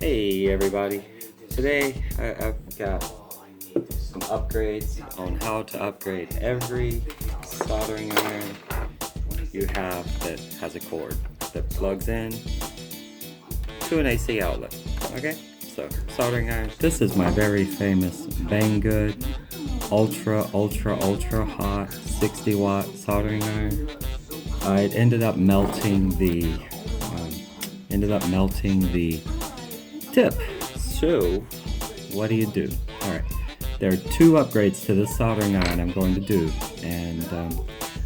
Hey everybody, today I've got some upgrades on how to upgrade every soldering iron you have that has a cord that plugs in to an AC outlet. Okay, so soldering iron. This is my very famous Banggood ultra hot 60-watt soldering iron. It ended up melting the tip. So what do? Alright, there are two upgrades to this soldering iron I'm going to do, and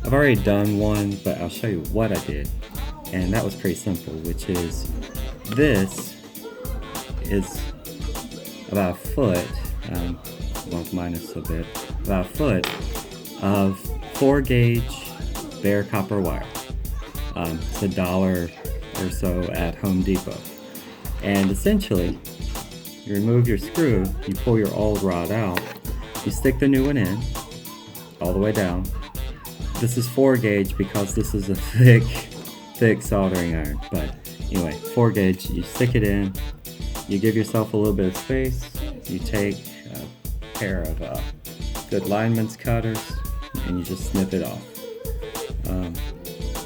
I've already done one, but I'll show you what I did. And that was pretty simple, which is this is about a foot, well, minus a bit, about a foot of 4-gauge bare copper wire. It's $1 or so at Home Depot. And essentially, you remove your screw, you pull your old rod out, you stick the new one in, all the way down. This is 4-gauge because this is a thick soldering iron. But anyway, 4-gauge, you stick it in, you give yourself a little bit of space, you take a pair of good lineman's cutters, and you just snip it off.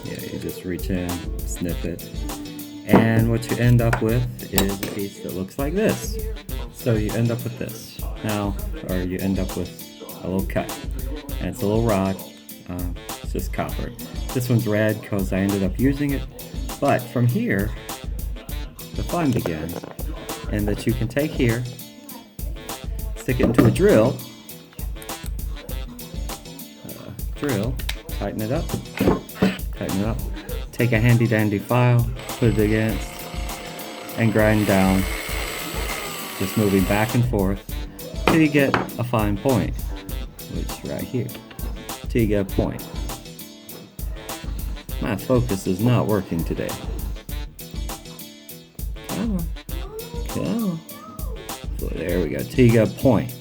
You just reach in, snip it. And what you end up with is a piece that looks like this. So you end up with this now, or you end up with a little cut. And it's a little rod, it's just copper. This one's red because I ended up using it. But from here, the fun begins, and that you can take here, stick it into a drill, tighten it up, take a handy dandy file, put it against, and grind down, just moving back and forth till you get a fine point, which is right here, till you get a point. My focus is not working today. Come on. So there we go, till you get a point.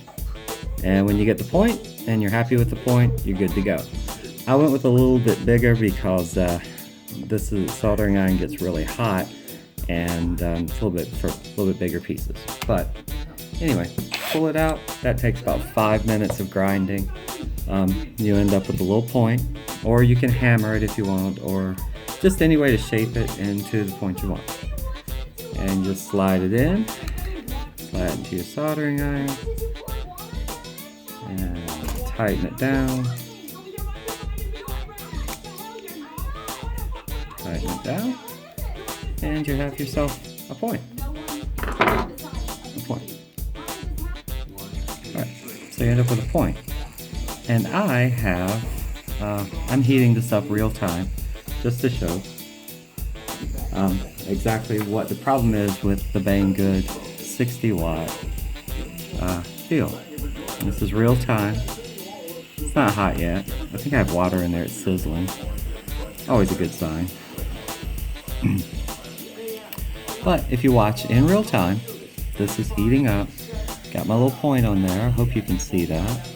And when you get the point, and you're happy with the point, you're good to go. I went with a little bit bigger because this soldering iron gets really hot, and it's a little bit bigger pieces. But anyway, pull it out. That takes about 5 minutes of grinding. You end up with a little point, or you can hammer it if you want, or just any way to shape it into the point you want. And just slide it in, slide it into your soldering iron, and tighten it down. Tighten it down, and you have yourself a point. Alright, so you end up with a point. And I'm heating this up real time, just to show exactly what the problem is with the Banggood 60-watt deal. This is real time. It's not hot yet. I think I have water in there, it's sizzling. Always a good sign. But if you watch in real time, this is heating up. Got my little point on there. I hope you can see that.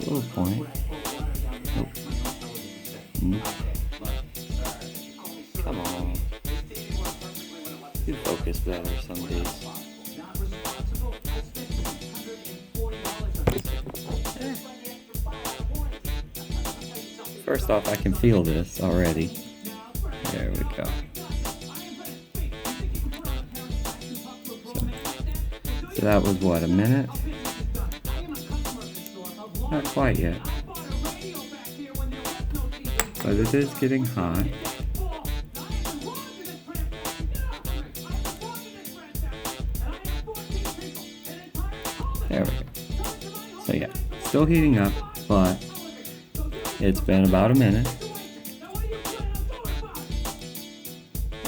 Little point. Oh. Come on. You focus better some days. First off, I can feel this already. There we go. So that was what, a minute? Not quite yet. But it is getting hot. There we go. So yeah, still heating up, but it's been about a minute.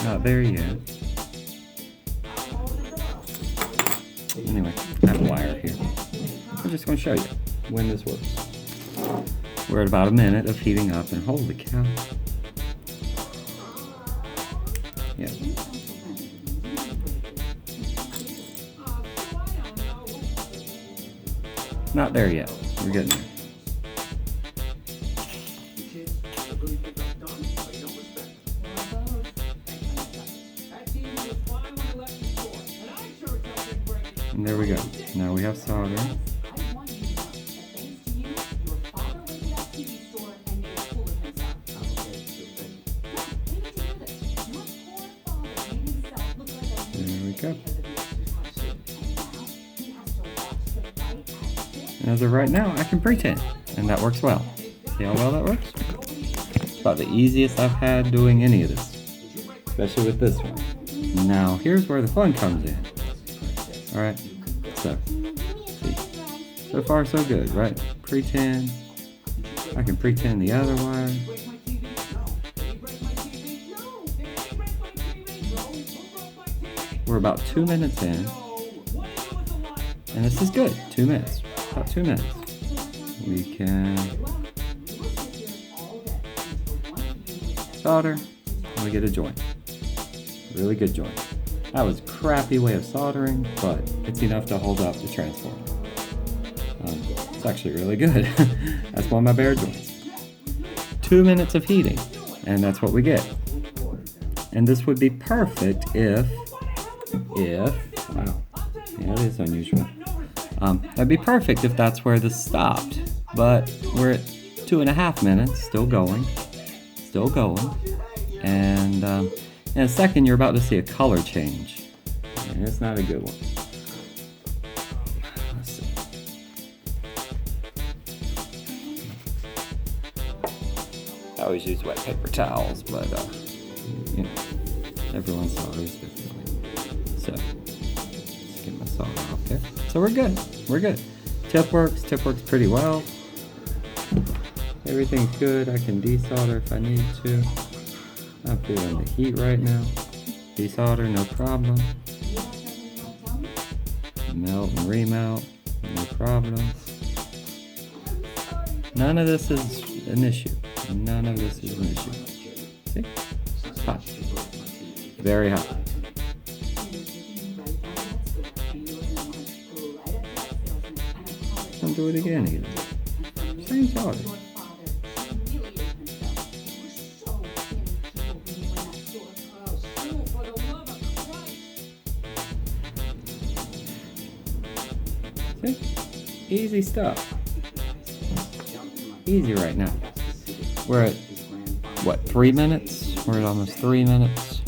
Not there yet. Anyway, I have a wire here. I'm just going to show you when this works. We're at about a minute of heating up, and holy cow. Yeah. Not there yet. We're getting there. And there we go. Now we have solder. There we go. And as of right now, I can pretend, and that works well. See how well that works? It's about the easiest I've had doing any of this, especially with this one. Now, here's where the fun comes in. Alright, so, see, so far so good, right? Pretend, I can pretend the other wire. We're about 2 minutes in, and this is good, 2 minutes, about 2 minutes. We can solder, and we get a joint, really good joint. That was a crappy way of soldering, but it's enough to hold up the transformer. It's actually really good. That's one of my bare joints. 2 minutes of heating, and that's what we get. And this would be perfect if, wow, yeah, it is unusual. That'd be perfect if that's where this stopped, but we're at 2.5 minutes, still going, and in a second you're about to see a color change, and it's not a good one. Let's see. I always use wet paper towels, but you know, everyone solders differently. So let's get my solder off there. So we're good. Tip works pretty well. Everything's good. I can desolder if I need to. I'm feeling the heat right now. Desolder, no problem. Melt and remelt, no problem. None of this is an issue. See? Hot. Very hot. Don't do it again either. Same solder. See? Easy stuff. Easy right now. We're at, what, 3 minutes? We're at almost 3 minutes.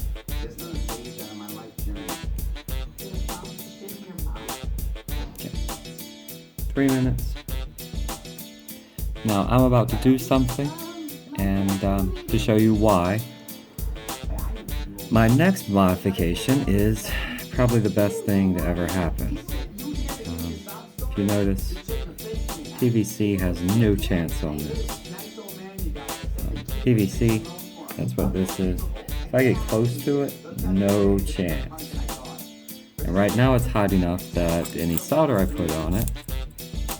Okay. 3 minutes. Now I'm about to do something, and to show you why. My next modification is probably the best thing to ever happen. If you notice, PVC has no chance on this. PVC, that's what this is. If I get close to it, no chance. And right now it's hot enough that any solder I put on it,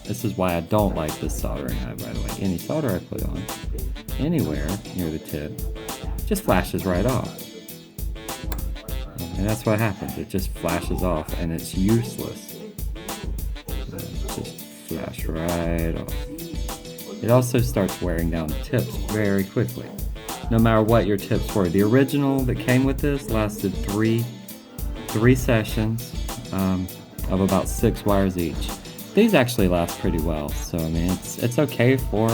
this is why I don't like this soldering iron, by the way. Any solder I put on, anywhere near the tip, just flashes right off. And that's what happens, it just flashes off and it's useless. Just flash right off. It also starts wearing down the tips very quickly, no matter what your tips were. The original that came with this lasted three sessions of about 6 wires each. These actually last pretty well, so I mean it's okay for,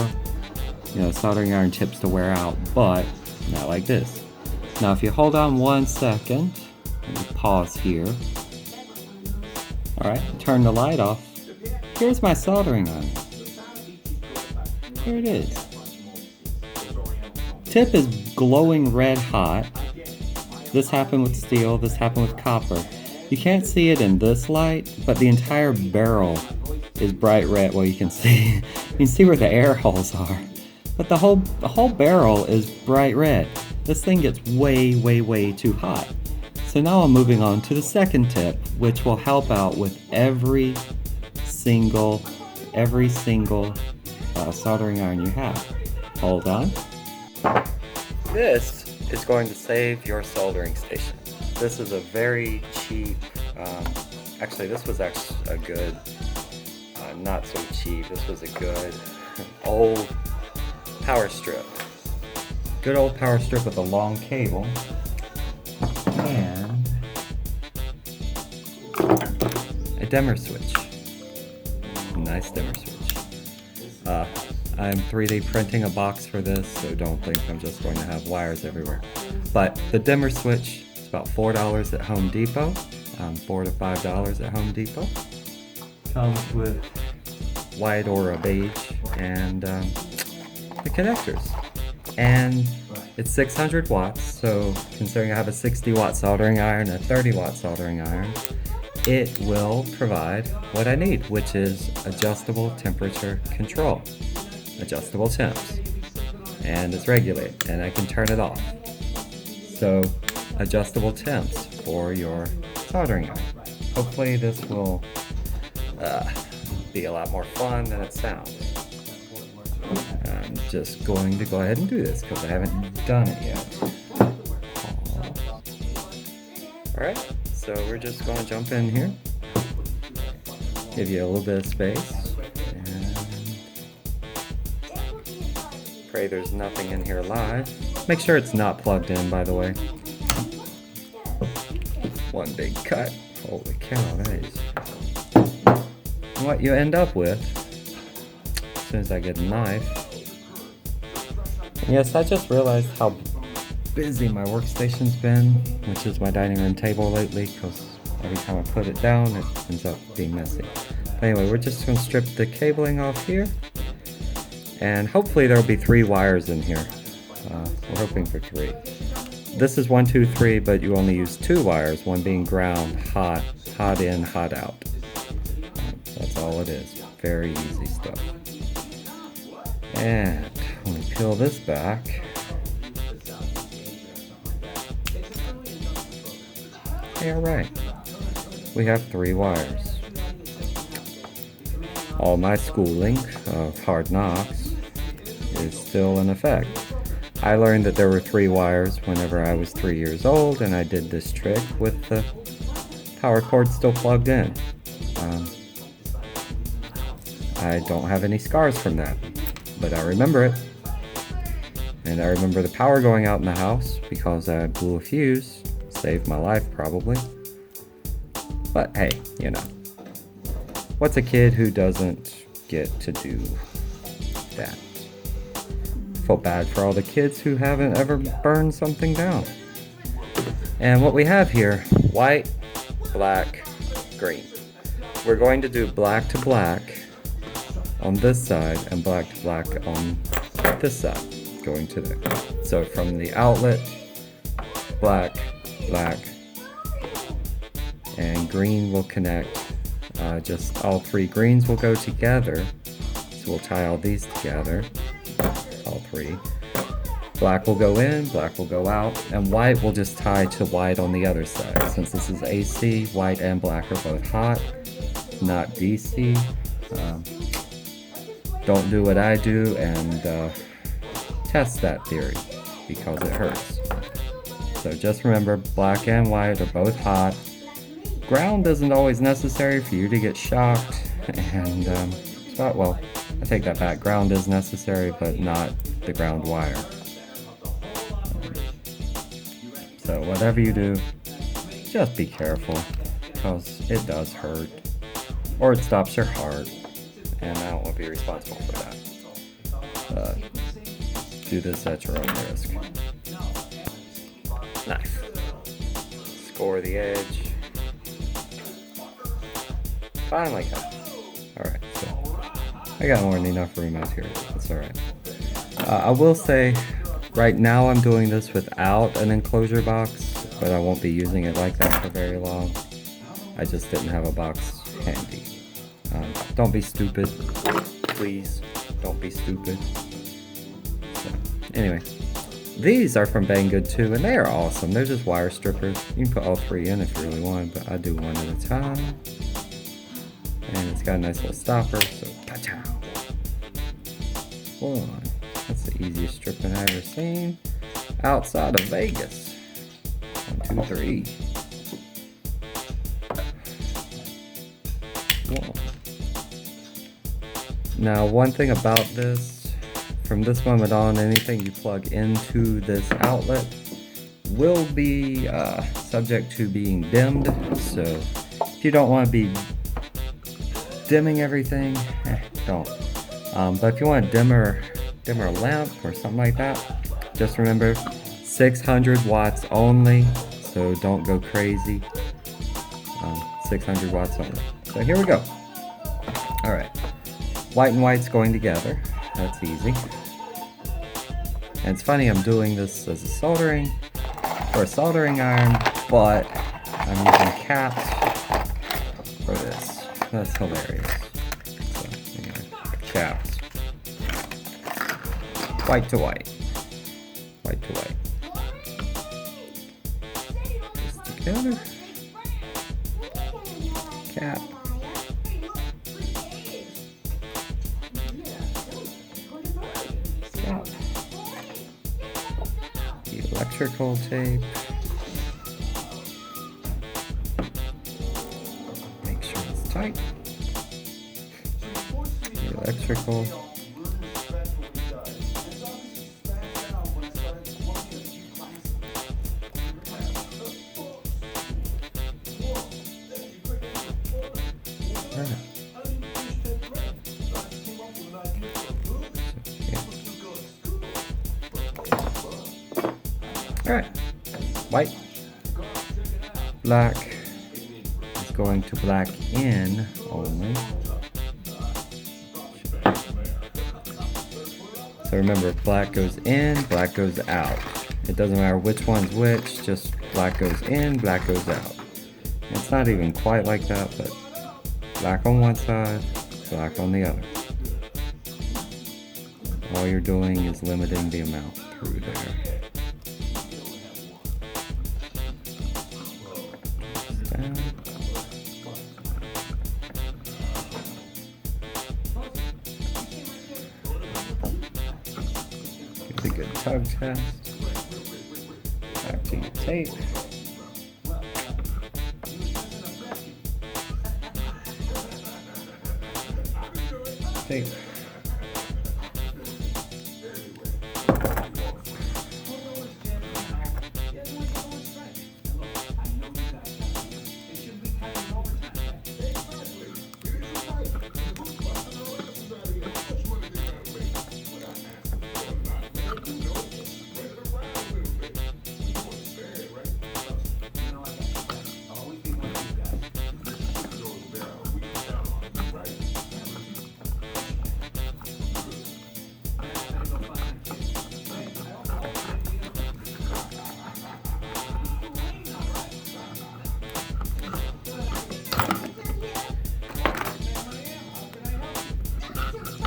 you know, soldering iron tips to wear out, but not like this. Now if you hold on 1 second, let me pause here. Alright, turn the light off. Here's my soldering iron. Here it is. Tip is glowing red hot. This happened with steel, this happened with copper. You can't see it in this light, but the entire barrel is bright red. Well, you can see where the air holes are. But the whole barrel is bright red. This thing gets way too hot. So now I'm moving on to the second tip, which will help out with every single soldering iron you have. Hold on. This is going to save your soldering station. This is a very cheap, actually this was actually a good, not so cheap, this was a good old power strip. Good old power strip with a long cable. And it dimmer switch. Nice dimmer switch. I'm 3D printing a box for this, so don't think I'm just going to have wires everywhere. But the dimmer switch is about $4 at Home Depot, $4 to $5 at Home Depot. Comes with white or a beige and the connectors. And it's 600 watts, so considering I have a 60 watt soldering iron and a 30 watt soldering iron, it will provide what I need, which is adjustable temperature control. Adjustable temps. And it's regulated, and I can turn it off. So, adjustable temps for your soldering iron. Hopefully this will be a lot more fun than it sounds. I'm just going to go ahead and do this because I haven't done it yet. Alright, so we're just going to jump in here. Give you a little bit of space. And pray there's nothing in here live. Make sure it's not plugged in, by the way. One big cut. Holy cow, that is. What you end up with, as soon as I get a knife. And yes, I just realized how busy my workstation's been, which is my dining room table lately, because every time I put it down, it ends up being messy. But anyway, we're just going to strip the cabling off here, and hopefully there'll be 3 wires in here. We're hoping for 3. This is 1, 2, 3, but you only use 2 wires, one being ground, hot in, hot out. That's all it is. Very easy stuff. And when we peel this back, alright, we have 3 wires. All my schooling of Hard Knocks is still in effect. I learned that there were 3 wires whenever I was 3 years old, and I did this trick with the power cord still plugged in. I don't have any scars from that, but I remember it. And I remember the power going out in the house because I blew a fuse. Saved my life, probably. But hey, you know. What's a kid who doesn't get to do that? Felt bad for all the kids who haven't ever burned something down. And what we have here, white, black, green. We're going to do black to black on this side and black to black on this side, going to there. So from the outlet, black, black, and green will connect. Just all 3 greens will go together. So we'll tie all these together, all 3. Black will go in, black will go out, and white will just tie to white on the other side. Since this is AC, white and black are both hot, not DC. Don't do what I do and test that theory because it hurts. So just remember, black and white are both hot. Ground isn't always necessary for you to get shocked, and well, I take that back. Ground is necessary, but not the ground wire. So whatever you do, just be careful, because it does hurt, or it stops your heart, and I don't want to be responsible for that. Do this at your own risk. Knife. Score the edge. Finally got it. Alright, so I got more than enough room out here. That's alright. I will say, right now I'm doing this without an enclosure box, but I won't be using it like that for very long. I just didn't have a box handy. Don't be stupid. Please, don't be stupid. So, anyway, these are from Banggood too, and they are awesome. They're just wire strippers. You can put all 3 in if you really want, but I do one at a time. And it's got a nice little stopper, so ka-chow. 1. That's the easiest stripping I've ever seen outside of Vegas. 1, 2, 3. 1. Now, one thing about this, from this moment on, anything you plug into this outlet will be subject to being dimmed. So if you don't want to be dimming everything, don't. But if you want to dimmer a lamp or something like that, just remember 600 watts only, so don't go crazy. 600 watts only. So here we go. Alright, white and white's going together. That's easy. And it's funny, I'm doing this as a soldering iron, but I'm using caps for this. That's hilarious. So, anyway, caps. White to white. White to white. Just together. Cap. Cap. Electrical tape. Make sure it's tight. Electrical. Alright, white, black is going to black in only. So remember, if black goes in, black goes out. It doesn't matter which one's which, just black goes in, black goes out. It's not even quite like that, but black on one side, black on the other. All you're doing is limiting the amount through there. Down. Give it a good tug test. Back to your tape. Tape.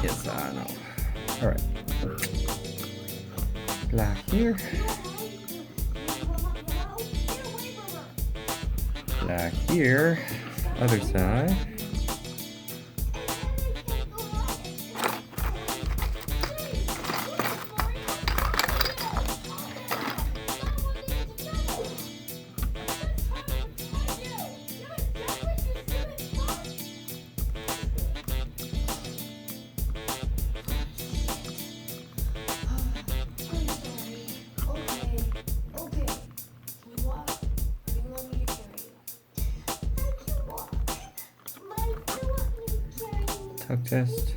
Yes, I know. Alright. Black here. Black here. Other side. Tug test.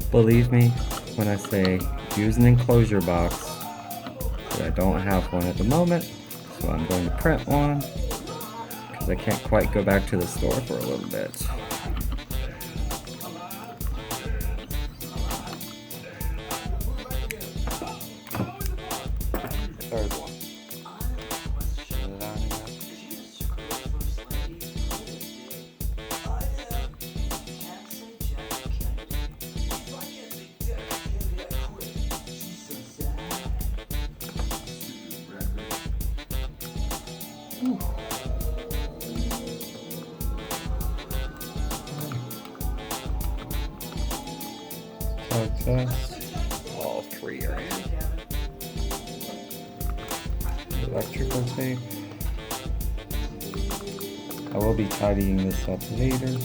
Believe me when I say use an enclosure box, but I don't have one at the moment, so I'm going to print one because I can't quite go back to the store for a little bit. Third one. Shut it on again. Tug test. All three are in. Electrical tape. I will be tidying this up later.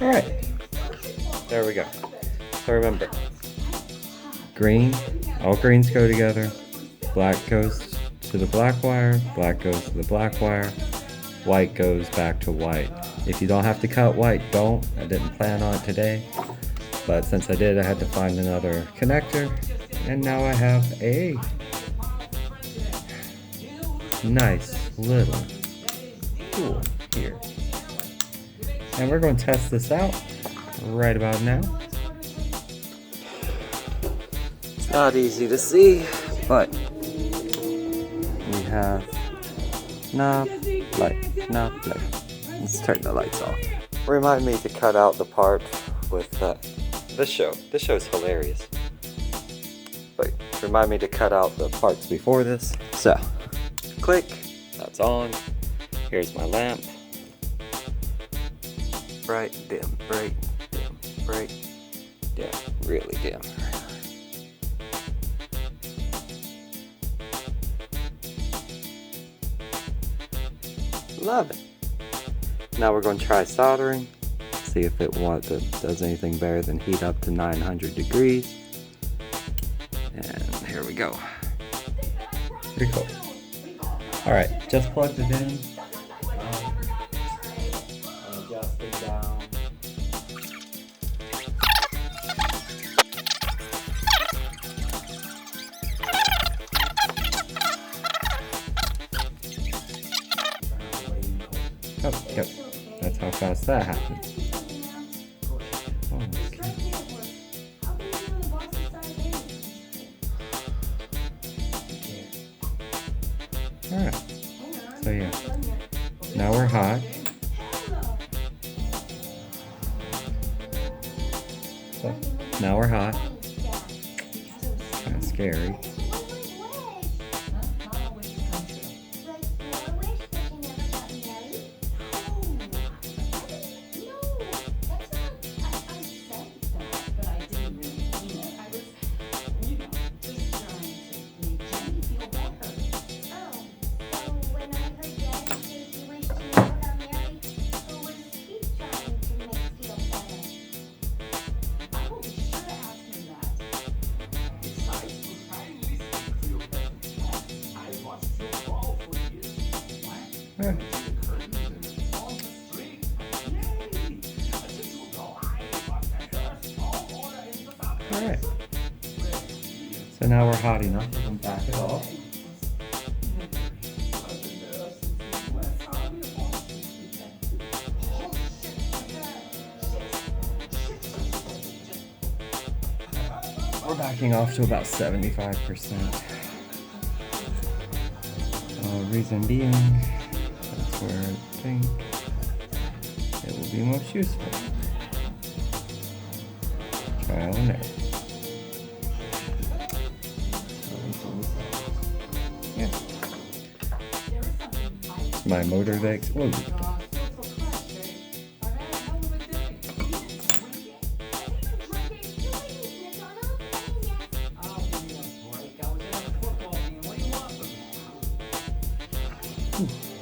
Alright, there we go. So remember, green, all greens go together, black goes to the black wire, black goes to the black wire, white goes back to white. If you don't have to cut white, don't. I didn't plan on it today, but since I did, I had to find another connector, and now I have a nice little tool here. And we're going to test this out right about now. It's not easy to see, but we have knob, light, knob, light. Let's turn the lights off. Remind me to cut out the part with this show. This show is hilarious. But remind me to cut out the parts before this. So, click, that's on. Here's my lamp. Bright, dim, bright, dim, bright, dim, really dim. Love it. Now we're going to try soldering, see if it does anything better than heat up to 900 degrees. And here we go. Pretty cool. Alright, just plugged it in. Adjust it down. Oh, yep. That's how fast that happened. Oh, okay. Alright. So yeah. Now we're hot. So, now we're hot. Kind of scary. Alright. So now we're hot enough, we can back it off. We're backing off to about 75%. Reason being, that's where I think it will be most useful. Trial and error. Yeah. My motor that exploded.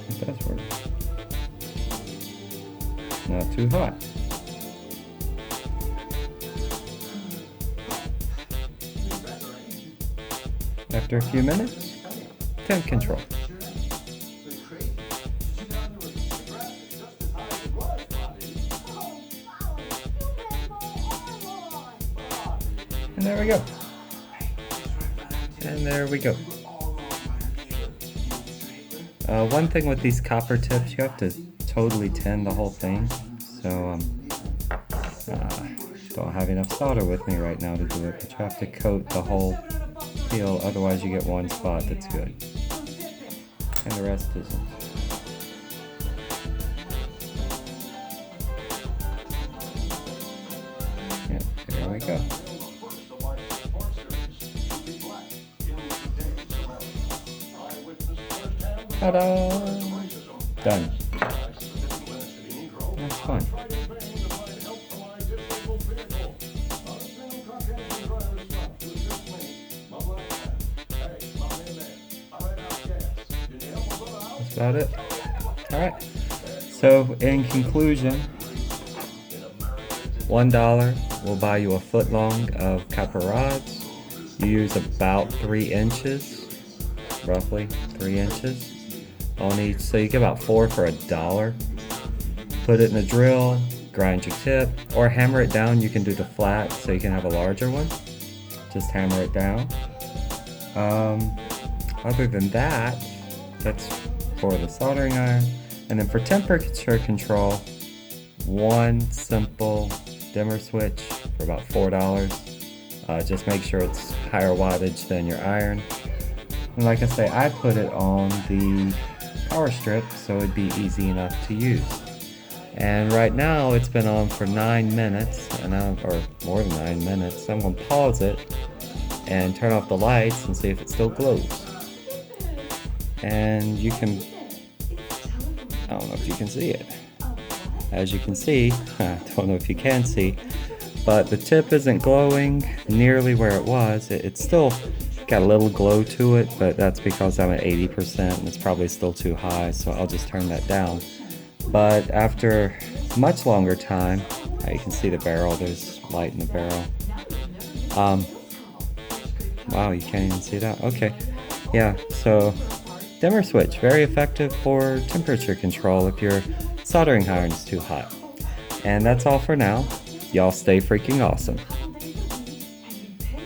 It does work. Not too hot. After a few minutes, temp control. And there we go. And there we go. One thing with these copper tips, you have to totally tin the whole thing. So don't have enough solder with me right now to do it, but you have to coat the whole peel, otherwise you get one spot that's good. And the rest isn't. Yeah, there we go. Ta-da! Done. That's fun. That's about it. Alright. So, in conclusion, $1 will buy you a foot long of copper rods. You use about 3 inches, roughly 3 inches on each. So you get about 4 for $1. Put it in a drill, grind your tip, or hammer it down. You can do the flat so you can have a larger one. Just hammer it down. Other than that, that's for the soldering iron. And then for temperature control, one simple dimmer switch for about $4. Just make sure it's higher wattage than your iron. And like I say, I put it on the power strip so it'd be easy enough to use. And right now it's been on for 9 minutes, or more than 9 minutes. So I'm going to pause it and turn off the lights and see if it still glows. And you can, I don't know if you can see it. As you can see, I don't know if you can see, but the tip isn't glowing nearly where it was. It's still got a little glow to it, but that's because I'm at 80% and it's probably still too high, so I'll just turn that down. But after much longer time, you can see the barrel, there's light in the barrel. Wow, you can't even see that. Okay, yeah, so dimmer switch, very effective for temperature control if your soldering iron's too hot. And that's all for now. Y'all stay freaking awesome.